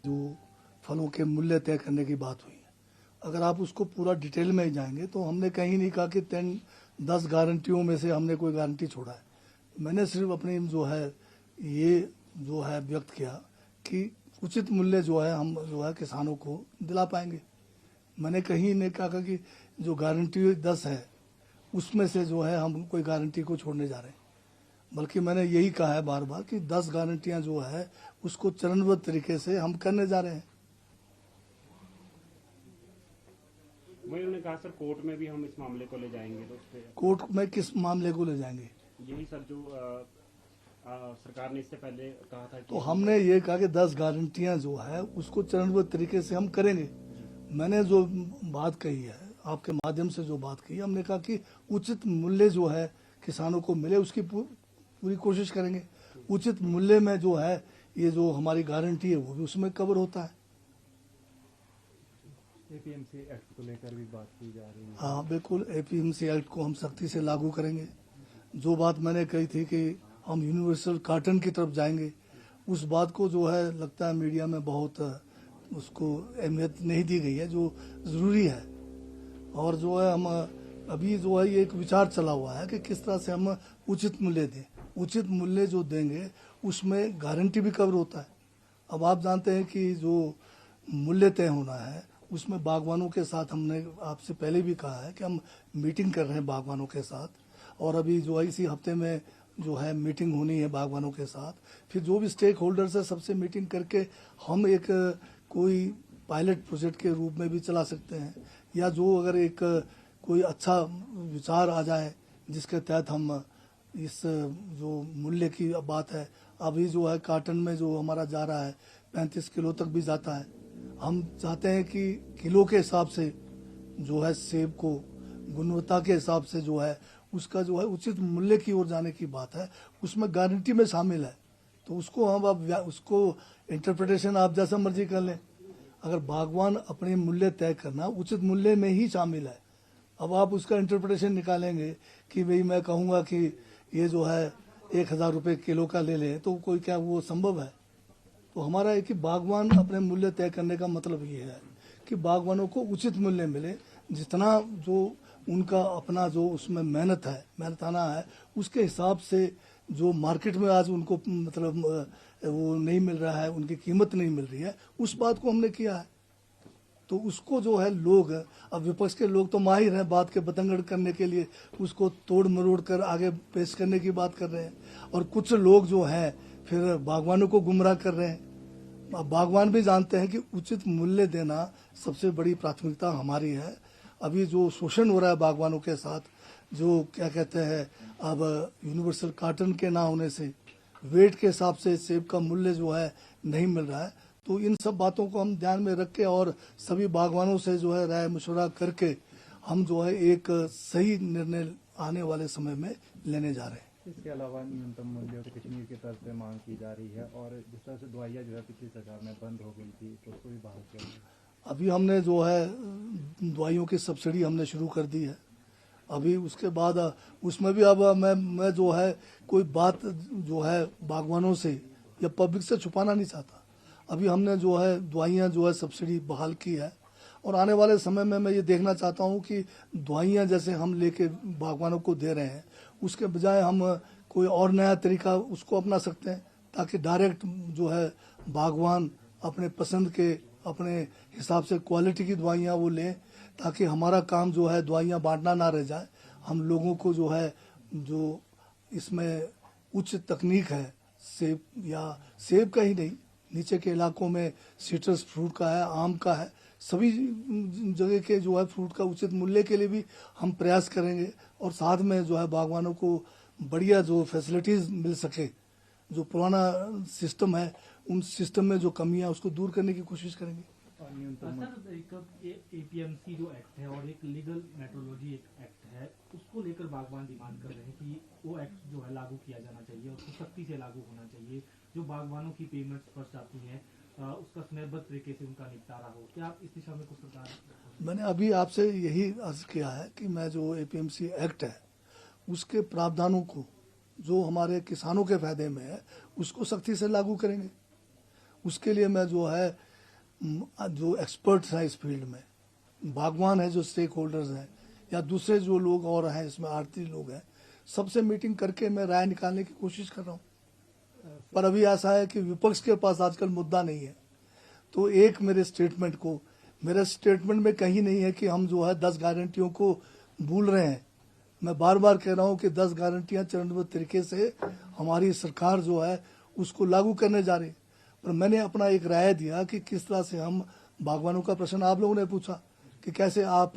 जो फलों के मूल्य तय करने की बात हुई है, अगर आप उसको पूरा डिटेल में जाएंगे तो हमने कहीं नहीं कहा कि 10 गारंटियों में से हमने कोई गारंटी छोड़ा है। मैंने सिर्फ अपनी जो है ये जो है व्यक्त किया कि उचित मूल्य जो है हम जो है किसानों को दिला पाएंगे। मैंने कहीं नहीं कहा कि जो गारंटी 10 है उसमें से जो है हम कोई गारंटी को छोड़ने जा रहे हैं, बल्कि मैंने यही कहा है बार बार कि 10 गारंटियां जो है उसको चरणबद्ध तरीके से हम करने जा रहे हैं। वही उन्होंने कहा सर कोर्ट में भी हम इस मामले को ले जाएंगे, तो उसपे कोर्ट में किस मामले को ले जाएंगे? यही सर जो सरकार ने इससे पहले कहा था कि तो हमने ये कहा कि 10 गारंटियां जो है उसको चरणबद्ध तरीके से हम करेंगे। मैंने जो बात कही है आपके माध्यम से जो बात कही, हमने कहा कि उचित मूल्य जो है किसानों को मिले उसकी पूरी कोशिश करेंगे। उचित मूल्य में जो है ये जो हमारी गारंटी है वो भी उसमें कवर होता है। एपीएमसी एक्ट को लेकर भी बात की जा रही है। हाँ बिल्कुल, एपीएमसी एक्ट को हम सख्ती से लागू करेंगे। जो बात मैंने कही थी कि हम यूनिवर्सल कार्टन की तरफ जाएंगे, उस बात को जो है लगता है मीडिया में बहुत उसको अहमियत नहीं दी गई है जो ज़रूरी है। और जो है हम अभी जो है ये एक विचार चला हुआ है कि किस तरह से हम उचित मूल्य दें। उचित मूल्य जो देंगे उसमें गारंटी भी कवर होता है। अब आप जानते हैं कि जो मूल्य तय होना है उसमें बागवानों के साथ हमने आपसे पहले भी कहा है कि हम मीटिंग कर रहे हैं बागवानों के साथ, और अभी जो है इसी हफ्ते में जो है मीटिंग होनी है बागवानों के साथ। फिर जो भी स्टेक होल्डर्स है सबसे मीटिंग करके हम एक कोई पायलट प्रोजेक्ट के रूप में भी चला सकते हैं, या जो अगर एक कोई अच्छा विचार आ जाए जिसके तहत हम इस जो मूल्य की बात है, अभी जो है कार्टन में जो हमारा जा रहा है 35 किलो तक भी जाता है। हम चाहते हैं कि किलो के हिसाब से जो है सेब को गुणवत्ता के हिसाब से जो है उसका जो है उचित मूल्य की ओर जाने की बात है, उसमें गारंटी में शामिल है। तो उसको हम अब उसको इंटरप्रिटेशन आप जैसा मर्जी कर लें। अगर बागवान अपने मूल्य तय करना उचित मूल्य में ही शामिल है, अब आप उसका इंटरप्रिटेशन निकालेंगे कि भाई मैं कहूँगा कि ये जो है 1000 रुपये किलो का ले लें, तो कोई क्या वो संभव है? तो हमारा है कि बागवान अपने मूल्य तय करने का मतलब ये है कि बागवानों को उचित मूल्य मिले, जितना जो उनका अपना जो उसमें मेहनताना है उसके हिसाब से जो मार्केट में आज उनको मतलब वो नहीं मिल रहा है, उनकी कीमत नहीं मिल रही है, उस बात को हमने किया है। तो उसको जो है लोग, अब विपक्ष के लोग तो माहिर हैं बात के बतंगड़ करने के लिए, उसको तोड़ मरोड़ कर आगे पेश करने की बात कर रहे हैं, और कुछ लोग जो हैं फिर बागवानों को गुमराह कर रहे हैं। अब बागवान भी जानते हैं कि उचित मूल्य देना सबसे बड़ी प्राथमिकता हमारी है। अभी जो शोषण हो रहा है बागवानों के साथ, जो क्या कहते हैं अब यूनिवर्सल कार्टन के ना होने से वेट के हिसाब से सेब का मूल्य जो है नहीं मिल रहा है, तो इन सब बातों को हम ध्यान में रख के और सभी बागवानों से जो है राय मशवरा करके हम जो है एक सही निर्णय आने वाले समय में लेने जा रहे हैं। इसके अलावा न्यूनतम मूल्य तो कश्मीर की तरफ से मांग की जा रही है, और जिस तरह से दवाइयाँ जो है पिछली सरकार में बंद हो गई थी तो उसको भी बहाल किया गया। अभी हमने जो है दवाइयों की सब्सिडी हमने शुरू कर दी है। अभी उसके बाद उसमें भी अब मैं जो है कोई बात जो है बागवानों से या पब्लिक से छुपाना नहीं चाहता। अभी हमने जो है दवाइयाँ जो है सब्सिडी बहाल की है, और आने वाले समय में मैं ये देखना चाहता हूँ कि दवाइयाँ जैसे हम लेके बागवानों को दे रहे हैं उसके बजाय हम कोई और नया तरीका उसको अपना सकते हैं, ताकि डायरेक्ट जो है बागवान अपने पसंद के अपने हिसाब से क्वालिटी की दवाइयाँ वो लें, ताकि हमारा काम जो है दवाइयाँ बांटना ना रह जाए। हम लोगों को जो है जो इसमें उच्च तकनीक है सेब या सेब का ही नहीं, नीचे के इलाकों में सिट्रस फ्रूट का है, आम का है, सभी जगह के जो है फ्रूट का उचित मूल्य के लिए भी हम प्रयास करेंगे, और साथ में जो है बागवानों को बढ़िया जो फैसिलिटीज़ मिल सके। जो पुराना सिस्टम है उन सिस्टम में जो कमियां उसको दूर करने की कोशिश करेंगे। सर एक एपीएमसी जो एक्ट है और एक लीगल मेट्रोलॉजी एक एक्ट है, उसको लेकर बागवान डिमांड कर रहे हैं कि वो एक्ट जो है लागू किया जाना चाहिए, उसको सख्ती से लागू होना चाहिए। जो बागवानों की पेमेंट्स फर्स्ट आती हैं उसका समयबद्ध तरीके से उनका निपटारा हो। क्या आप इस दिशा में कुछ सरकार? मैंने अभी आपसे यही अर्ज किया है कि मैं जो एपीएमसी एक्ट है उसके प्रावधानों को जो हमारे किसानों के फायदे में है उसको सख्ती से लागू करेंगे। उसके लिए मैं जो है जो एक्सपर्ट्स हैं इस फील्ड में, बागवान है जो स्टेक होल्डर्स हैं या दूसरे जो लोग और हैं इसमें आड़ती लोग हैं, सबसे मीटिंग करके मैं राय निकालने की कोशिश कर रहा हूँ। पर अभी ऐसा है कि विपक्ष के पास आजकल मुद्दा नहीं है, तो एक मेरे स्टेटमेंट में कहीं नहीं है कि हम जो है 10 गारंटियों को भूल रहे हैं। मैं बार बार कह रहा हूं कि 10 गारंटियां चरणबद्ध तरीके से हमारी सरकार जो है उसको लागू करने जा रही है। पर मैंने अपना एक राय दिया कि किस तरह से हम बागवानों का प्रश्न आप लोगों ने पूछा कि कैसे आप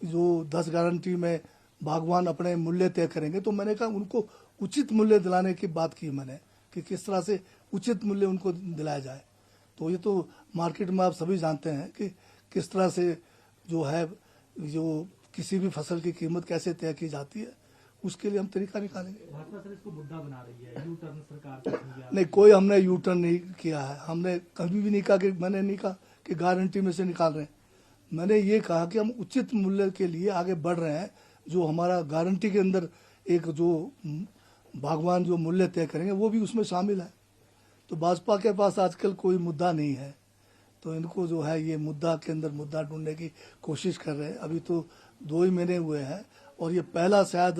जो 10 गारंटी में बागवान अपने मूल्य तय करेंगे, तो मैंने कहा उनको उचित मूल्य दिलाने की बात की मैंने कि किस तरह से उचित मूल्य उनको दिलाया जाए। तो ये तो मार्केट में आप सभी जानते हैं कि किस तरह से जो है जो किसी भी फसल की कीमत कैसे तय की जाती है, उसके लिए हम तरीका निकालेंगे। भाजपा सर इसको मुद्दा बना रही है, यू टर्न सरकार का हो गया। नहीं, कोई हमने यू टर्न नहीं किया है। हमने कभी भी नहीं कहा कि मैंने नहीं कहा कि गारंटी में से निकाल रहे हैं। मैंने ये कहा कि हम उचित मूल्य के लिए आगे बढ़ रहे हैं। जो हमारा गारंटी के अंदर एक जो बागवान जो मूल्य तय करेंगे वो भी उसमें शामिल है। तो भाजपा के पास आजकल कोई मुद्दा नहीं है, तो इनको जो है ये मुद्दा के अंदर मुद्दा ढूंढने की कोशिश कर रहे हैं। अभी तो 2 ही महीने हुए हैं और ये पहला शायद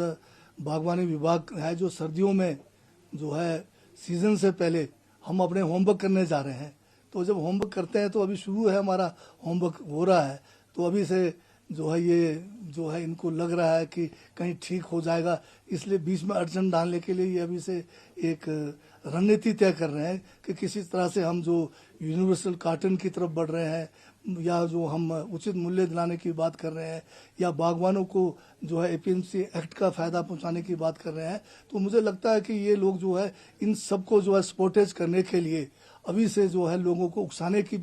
बागवानी विभाग है जो सर्दियों में जो है सीजन से पहले हम अपने होमवर्क करने जा रहे हैं। तो जब होमवर्क करते हैं तो अभी शुरू है, हमारा होमवर्क हो रहा है, तो अभी से जो है ये जो है इनको लग रहा है कि कहीं ठीक हो जाएगा, इसलिए बीच में अड़चन डालने के लिए ये अभी से एक रणनीति तय कर रहे हैं कि किसी तरह से हम जो यूनिवर्सल कार्टन की तरफ बढ़ रहे हैं या जो हम उचित मूल्य दिलाने की बात कर रहे हैं या बागवानों को जो है एपीएमसी एक्ट का फायदा पहुंचाने की बात कर रहे हैं, तो मुझे लगता है कि ये लोग जो है इन सबको जो है सपोर्टेज करने के लिए अभी से जो है लोगों को उकसाने की